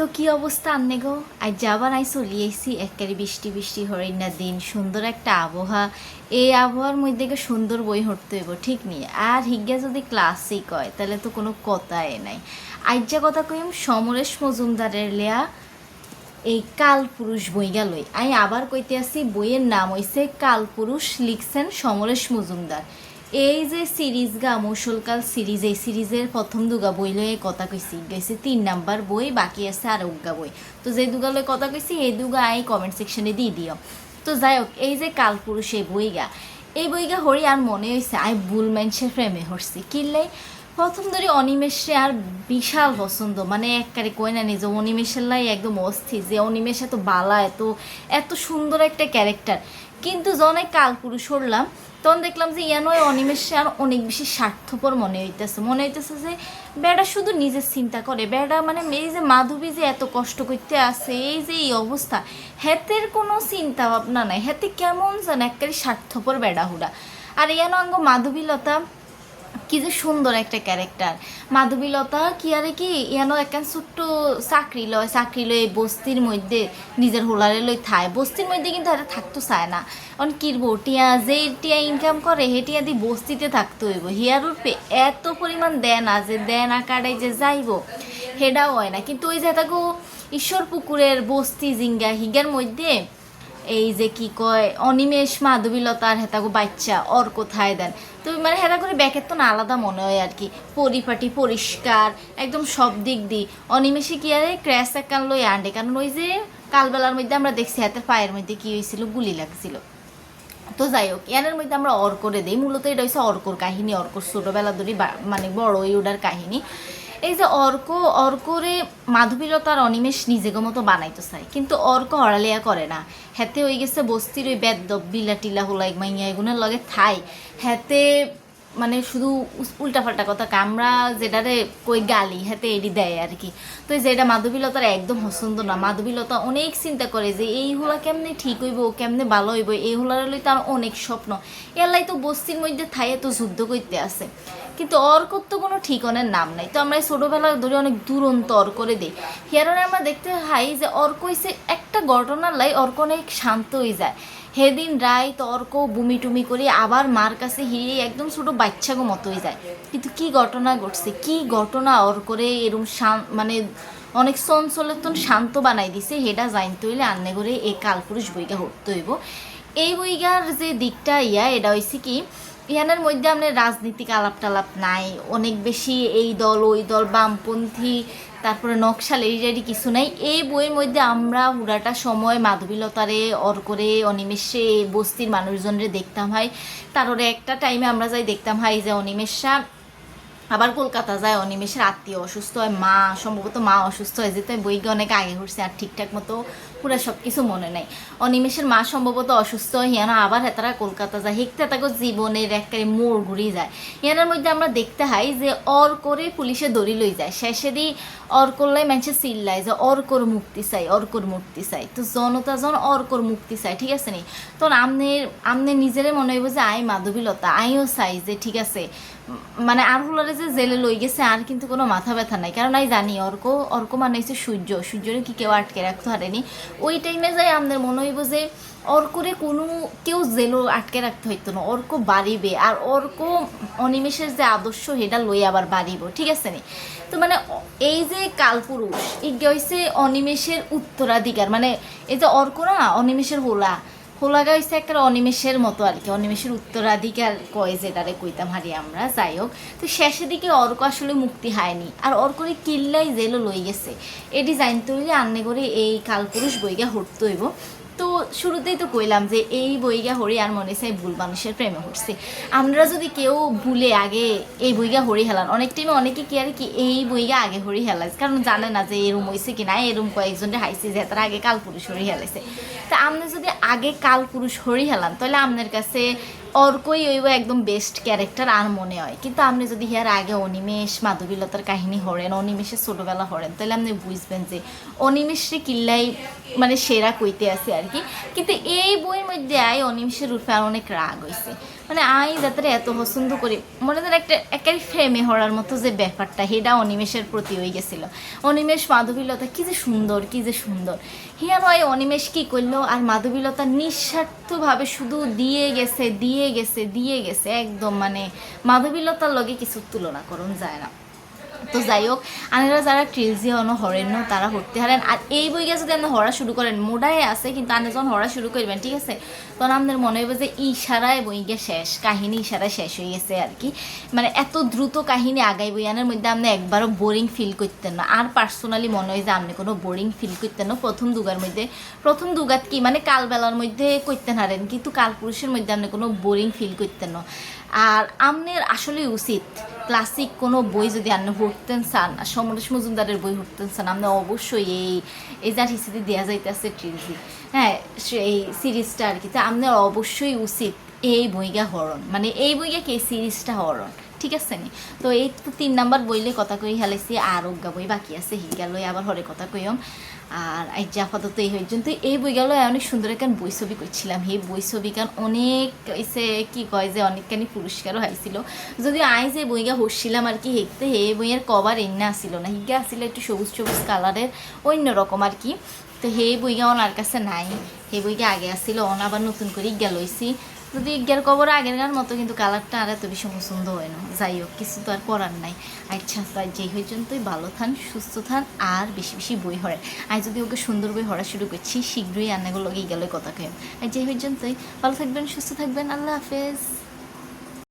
তো কি অবস্থা আন্নে গো আজ যাবার আই চলি আইসি একেবারে বৃষ্টি বৃষ্টি হরিণা দিন সুন্দর একটা আবহাওয়া এই আবহাওয়ার মধ্যে সুন্দর বই হরতে হইব ঠিক নেই আর হিজ্ঞা যদি ক্লাসিক হয় তাহলে তো কোনো কথাই নাই আজ যা কথা কইম সমরেশ মজুমদারের লেয়া এই কালপুরুষ বইগা লই আমি আবার কইতে আসি বইয়ের নাম হইছে কালপুরুষ লিখছেন সমরেশ মজুমদার এই যে সিরিজ গা মুসলকাল সিরিজ এই সিরিজের প্রথম দুগা বই লয়ে কথা কইছি গেছে 3 নাম্বার বই বাকি আছে আর উগা বই তো যে দুগা লয়ে কথা কইছি এই দুগা আই কমেন্ট সেকশনে দিয়ে দিও তো যাই হোক এই যে কালপুরুষ এই বইগা হরি আর মনে হয়েছে আই বুল মানুষের প্রেমে হরছি কিনলে প্রথম ধরে অনিমেষে আর বিশাল পছন্দ মানে একবারে কই না নিজে অনিমেষের লাই একদম অস্থির যে অনিমেষ এত বালা এত সুন্দর একটা ক্যারেক্টার কিন্তু যখন কালপুরুষ হরলাম তখন দেখলাম যে নয় অনিমেষে আর অনেক বেশি স্বার্থপর মনে হইতেছে যে বেড়া শুধু নিজের চিন্তা করে বেড়া মানে এই যে মাধবী যে এত কষ্ট করতে আসে এই যে এই অবস্থা হেতের কোনো চিন্তা ভাবনা নাই হেতে কেমন যেন একবারে স্বার্থপর বেড়া হুড়া আর অঙ্গ মাধবীলতা কি যে সুন্দর একটা ক্যারেক্টার মাধবীলতা কি আরে কি একখান ছোট্ট চাকরি লয় বস্তির মধ্যে নিজের হোলারে লই থায় বস্তির মধ্যে কিন্তু এটা থাকতো চায় না অন কিরবো টিয়া যে টিয়া ইনকাম করে হে টিয়া দিয়ে বস্তিতে থাকতে হইব হিয়ার উঠবে এত পরিমাণ দেন যে দেন আকারে যে যাইব হেডাও হয় না কিন্তু ওই যে তাকে ঈশ্বর পুকুরের বস্তি জিঙ্গা হিগার মধ্যে এই যে কি কয় অনিমেষ মাধবীলতার হেতাগো বাচ্চা ওর কোথায় দেন তো মানে হেতা করে ব্যাকের তো না আলাদা মনে হয় আর কি পরিপাটি পরিষ্কার একদম সব দিক দিয়ে অনিমেষে কি আরে ক্র্যাশ একান লই আন্ডে কারণ ওই যে কালবেলার মধ্যে আমরা দেখছি হাতের পায়ের মধ্যে কি হয়েছিল গুলি লাগছিল তো যাই হোক এর মধ্যে আমরা অর্করে দিই মূলত এটা হচ্ছে অর্কর কাহিনী অর্কর ছোটোবেলা ধরে মানে বড় ওইটার কাহিনী এই যে অর্করে মাধবীলতার অনিমেষ নিজেকে মতো বানাইতে চায় কিন্তু অর্ক হড়ালিয়া করে না হেতে হয়ে গেছে বস্তির ওই বেদ্যব বিলা টিলা হুলাই মাইয়া এগুলোর লগে থাই হেতে মানে শুধু উল্টাপাল্টা কথা কামরা যেটারে কই গালি হাতে এডি দেয় আর কি তো যেটা মাধবীলতার একদম পছন্দ না মাধবীলতা অনেক চিন্তা করে যে এই হুলা কেমনে ঠিক হইব কেমনে ভালো হইব এই হুলার লই তার অনেক স্বপ্ন এলাই তো বস্তির মধ্যে থাইয়ে তো যুদ্ধ করতে আসে কিন্তু অর্কর তো কোনো ঠিকনের নাম নাই তো আমরা ছোটোবেলা ধরে অনেক দুরন্ত অর্করে দিই হিয়ারে আমরা দেখতে হাই যে অর্ক হইছে একটা ঘটনার লাই অর্ক অনেক শান্ত হয়ে যায় হেদিন রায় তর্ক বুমি টুমি করে আবার মার কাছে হিরিয়ে একদম ছোটো বাচ্চাগো মতো হয়ে যায় কিন্তু কি ঘটনা ঘটছে কি ঘটনা ওর করে এরম মানে অনেক চঞ্চলেতন শান্ত বানাই দিছে হেডা জানতে হইলে আন্নে করে এই কালপুরুষ বইটা হতে হইব এই বইগার যে দিকটা এটা হয়েছে কি ইয়ানের মধ্যে আপনার রাজনীতিক আলাপ টালাপ নাই অনেক বেশি এই দল ওই দল বামপন্থী তারপরে নকশাল এই কিছু নাই এই বইয়ের মধ্যে আমরা পুরাটা সময় মাধবীলতারে অর্করে অনিমেষে বস্তির মানুষজনরে দেখতাম হয় তারপরে একটা টাইমে আমরা যাই দেখতাম হয় যে অনিমেষা আবার কলকাতা যায় অনিমেষের আত্মীয় অসুস্থ হয় সম্ভবত মা অসুস্থ হয়ে যেতে বইকে অনেক আগে ঘুরছে আর ঠিকঠাক মতো পুরো সব কিছু মনে নেই অনিমেষের মা সম্ভবত অসুস্থ হয় হিয়ানো আবার হেতারা কলকাতা যায় হেঁকতে তাকে জীবনের একবারে মোড় ঘুরিয়ে যায় হিয়ানোর মধ্যে আমরা দেখতে হাই যে অর করে পুলিশে দড়ি লই যায় শেষে দিয়ে অর করলে মানুষের চিল্লায় যে অর্কর মুক্তি চাই তো জনতা অর্কর মুক্তি চাই ঠিক আছে নি তো আমনে নিজেরে মনে হইব যে আই মাধবীলতা আইও চাই যে ঠিক আছে মানে আর হুলারে যে জেলে লই গেছে আর কিন্তু কোনো মাথা ব্যথা নাই কারণ আমি জানি অর্ক মানে হচ্ছে সূর্যরে কি কেউ আটকে রাখতে পারেনি ওই টাইমে যাই আমাদের মনে হইব যে অর্করে কোনো কেউ জেলও আটকে রাখতে হইতো না অর্ক বাড়িবে আর অর্ক অনিমেষের যে আদর্শ সেটা লই আবার বাড়িব ঠিক আছে নি তো মানে এই যে কালপুরুষ ইজ্ঞ হইছে অনিমেষের উত্তরাধিকার মানে এই যে অর্ক না অনিমেষের হোলাগা হয়েছে একটা অনিমেষের মতো আর কি অনিমেষের উত্তরাধিকার কয় যেটারে কইতাম হারি আমরা যাই হোক তো শেষের দিকে অর্ক আসলে মুক্তি হয়নি আর অর্করে কিল্লাই জেলও লই গেছে এটি জানতে হইলে আন্নে করে এই কালপুরুষ বইগা হরতে হইব তো শুরুতেই তো কইলাম যে এই বইগা হরি আর মনে চাই ভুল মানুষের প্রেমে হরছে আমরা যদি কেউ ভুলে আগে এই বইগা হরি হেলান অনেক টাইমে অনেকে কি আর কি এই বইগা আগে হরি হেলাইছে কারণ জানে না যে এরম হয়েছে কি না এরম কয়েকজনকে হাইছে যে তারা আগে কালপুরুষ হরি হেলাইছে তা আপনি যদি আগে কালপুরুষ হরি হেলান তাহলে আপনার কাছে অর্কই হইব একদম বেস্ট ক্যারেক্টার আর মনে হয় কিন্তু আপনি যদি হিয়ার আগে অনিমেষ মাধবীলতার কাহিনী হরেন অনিমেষের ছোটোবেলা হরেন তাহলে আপনি বুঝবেন যে অনিমেষে কিল্লাই মানে সেরা কইতে আছে আর কি কিন্তু এই বইয়ের মধ্যে অনিমেষের রূপে আর অনেক রাগ হয়েছে মানে আই যাতে এত পছন্দ করি মনে হয় একটা একেবারে ফ্রেমে হওয়ার মতো যে ব্যাপারটা সেটা অনিমেষের প্রতি হয়ে গেছিলো। অনিমেষ মাধবীলতা কি যে সুন্দর, কি যে সুন্দর। হিয়া নয় অনিমেষ কী করলো আর মাধবীলতা নিঃস্বার্থভাবে শুধু দিয়ে গেছে দিয়ে গেছে দিয়ে গেছে একদম, মানে মাধবীলতার লগে কিছু তুলনা করুন যায় না। তো যাই হোক আনেরা যারা ট্রিলজি অন হরেন তারা হরতে হারেন। আর এই বইটা যদি আপনি হরা শুরু করেন মোডাই আছে কিন্তু আপনি যখন হরা শুরু করবেন ঠিক আছে তখন আপনাদের মনে হবে যে ইশারায় বইগে শেষ, কাহিনী ইশারায় শেষ হয়ে গেছে আর কি। মানে এত দ্রুত কাহিনী আগাই বইয়ানের মধ্যে আপনি একবারও বোরিং ফিল করতেন না। আর পার্সোনালি মনে হয় যে আপনি কোনো বোরিং ফিল করতেন না প্রথম দুগার মধ্যে। প্রথম দুগাত কি মানে কালবেলার মধ্যে করতেন হারেন কিন্তু কালপুরুষের মধ্যে আপনি কোনো বোরিং ফিল করতেন না। আর আপনার আসলে উচিত ক্লাসিক কোনো বই যদি আপনি পড়তেন চান আর সমরেশ মজুমদারের বই পড়তেন চান আপনি অবশ্যই এই যার হিসেবে দেওয়া যাইতেছে ট্রিলজি, হ্যাঁ এই সিরিজটা আর কি, তা আপনার অবশ্যই উচিত এই বইটা হরণ, মানে এই বইটা কি সিরিজটা হরণ, ঠিক আছে নি। তো এই তো 3 নাম্বার বইলে কথা কই হেলাইছি আর অজ্ঞা বই বাকি আছে হিগা লই আবার হরে কথা কইম। আর এই যে আপাতত এই পর্যন্ত এই বইগুলো অনেক সুন্দর একটা বই ছবি করছিলাম। এই বই ছবি কারণ অনেক এসে কি কয় যে অনেকখানি পুরস্কারও হাইছিল। যদিও আই যে বইগা হসছিলাম আর কি হেঁকতে হে বইয়ের কভার এনে আসছিল না, হিগা আসছিল একটু সবুজ সবুজ কালারের অন্য রকম আর কি। তো হে বইগা ওনার কাছে নাই, হে বইগা আগে আসছিল অন আবার নতুন করে ইজ্ঞা লইছি। যদি ইজ্ঞার কবর আগের মতো কিন্তু কালারটা আর এত বেশি পছন্দ হয় না। যাই হোক কিছু তো আর করার নাই। আচ্ছা তাই যেই পর্যন্তই ভালো থান সুস্থ থান আর বেশি বেশি বই হরে। আমি যদি ওকে সুন্দর বই হরা শুরু করছি শীঘ্রই আন্নাগুলো গিয়ে গেলে কথা কেউ। আর যেই পর্যন্তই ভালো থাকবেন সুস্থ থাকবেন, আল্লাহ হাফেজ।